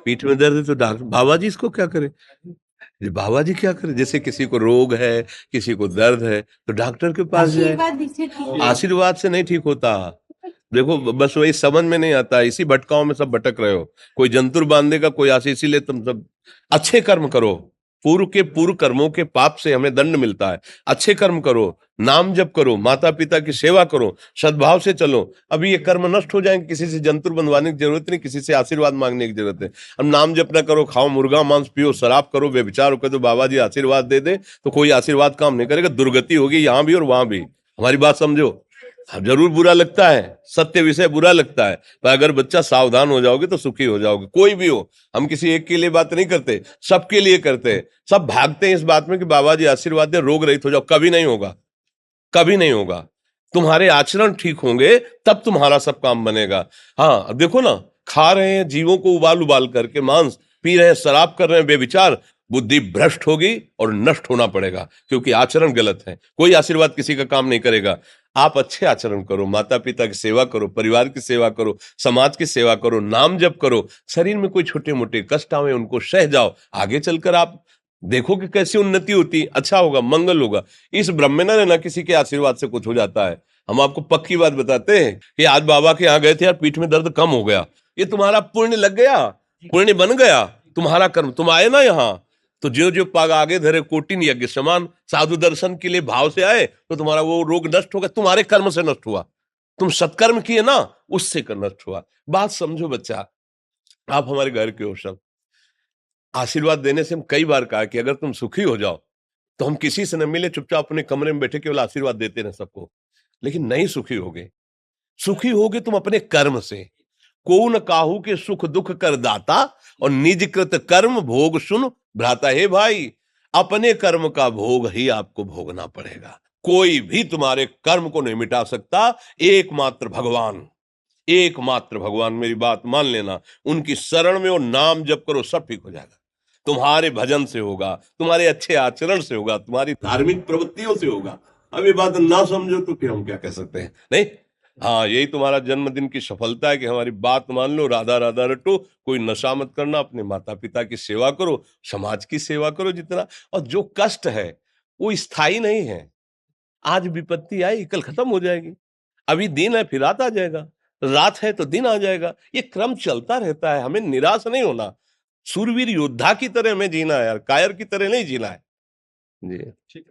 पीठ में दर्द है तो डॉक्टर बाबा जी इसको क्या करे? ये बाबा जी क्या करे? जैसे किसी को रोग है, किसी को दर्द है, तो डॉक्टर के पास जाए। आशीर्वाद इससे ठीक है। आशीर्वाद से नहीं ठीक होता। देखो बस वही समझ में नहीं आता, इसी भटकाओं में सब भटक रहे हो। कोई जंतुर बांध देगा, कोई आशीष, इसीलिए तुम सब अच्छे कर्म करो। पूर्व के पूर्व कर्मों के पाप से हमें दंड मिलता है। अच्छे कर्म करो, नाम जप करो, माता पिता की सेवा करो, सद्भाव से चलो। अभी ये कर्म नष्ट हो जाएंगे, किसी से जंतुर बंधवाने की जरूरत नहीं, किसी से आशीर्वाद मांगने की जरूरत है। अब नाम जप ना करो, खाओ मुर्गा मांस, पियो शराब, करो व्यभिचार करो, तो बाबा जी आशीर्वाद दे दे तो कोई आशीर्वाद काम नहीं करेगा। दुर्गति होगी यहाँ भी और वहां भी। हमारी बात समझो। हाँ, जरूर बुरा लगता है, सत्य विषय बुरा लगता है, पर अगर बच्चा सावधान हो जाओगे तो सुखी हो जाओगे। कोई भी हो, हम किसी एक के लिए बात नहीं करते, सबके लिए करते हैं। सब भागते हैं इस बात में कि बाबा जी आशीर्वाद दे, रोग रहित हो जाओ। कभी नहीं होगा, कभी नहीं होगा। तुम्हारे आचरण ठीक होंगे तब तुम्हारा सब काम बनेगा। हाँ देखो ना, खा रहे हैं जीवों को उबाल उबाल करके मांस, पी रहे हैं शराब, कर रहे हैं बेविचार, बुद्धि भ्रष्ट होगी और नष्ट होना पड़ेगा, क्योंकि आचरण गलत है। कोई आशीर्वाद किसी का काम नहीं करेगा। आप अच्छे आचरण करो, माता पिता की सेवा करो, परिवार की सेवा करो, समाज की सेवा करो, नाम जप करो। शरीर में कोई छोटे मोटे कष्ट आवे उनको सह जाओ, आगे चलकर आप देखो कि कैसी उन्नति होती, अच्छा होगा, मंगल होगा। इस ब्रह्म में ना रहना किसी के आशीर्वाद से कुछ हो जाता है। हम आपको पक्की बात बताते हैं कि आज बाबा के यहाँ गए थे यार, पीठ में दर्द कम हो गया। ये तुम्हारा पुण्य लग गया, पुण्य बन गया, तुम्हारा कर्म। तुम आए ना यहाँ, तो जो जो पाग आगे धरे कोटिन यज्ञ समान, साधु दर्शन के लिए भाव से आए तो तुम्हारा वो रोग नष्ट हो गया, तुम्हारे कर्म से नष्ट हुआ। तुम सत्कर्म किए ना, उससे कर नष्ट हुआ। बात समझो बच्चा, आप हमारे घर के हो सब। आशीर्वाद देने से हम कई बार कहा कि अगर तुम सुखी हो जाओ तो हम किसी से न मिले, चुपचाप अपने कमरे में बैठे केवल आशीर्वाद देते रहे सबको। लेकिन नहीं सुखी होगे। सुखी होगे तुम अपने कर्म से। को न काहू के सुख दुख कर दाता, और निज कृत कर्म भोग सुन भ्राता। हे भाई, अपने कर्म का भोग ही आपको भोगना पड़ेगा। कोई भी तुम्हारे कर्म को नहीं मिटा सकता, एकमात्र भगवान। एकमात्र भगवान, मेरी बात मान लेना। उनकी शरण में और नाम जप करो, सब ठीक हो जाएगा। तुम्हारे भजन से होगा, तुम्हारे अच्छे आचरण से होगा, तुम्हारी धार्मिक प्रवृत्तियों से होगा। अब ये बात ना समझो तो फिर हम क्या कह सकते हैं? नहीं, हाँ यही तुम्हारा जन्मदिन की सफलता है कि हमारी बात मान लो, राधा राधा रटो, कोई नशा मत करना, अपने माता पिता की सेवा करो, समाज की सेवा करो जितना। और जो कष्ट है वो स्थायी नहीं है। आज विपत्ति आई, कल खत्म हो जाएगी। अभी दिन है, फिर रात आ जाएगा, रात है तो दिन आ जाएगा। ये क्रम चलता रहता है, हमें निराश नहीं होना। सूरवीर योद्धा की तरह हमें जीना है यार, कायर की तरह नहीं जीना है। जी।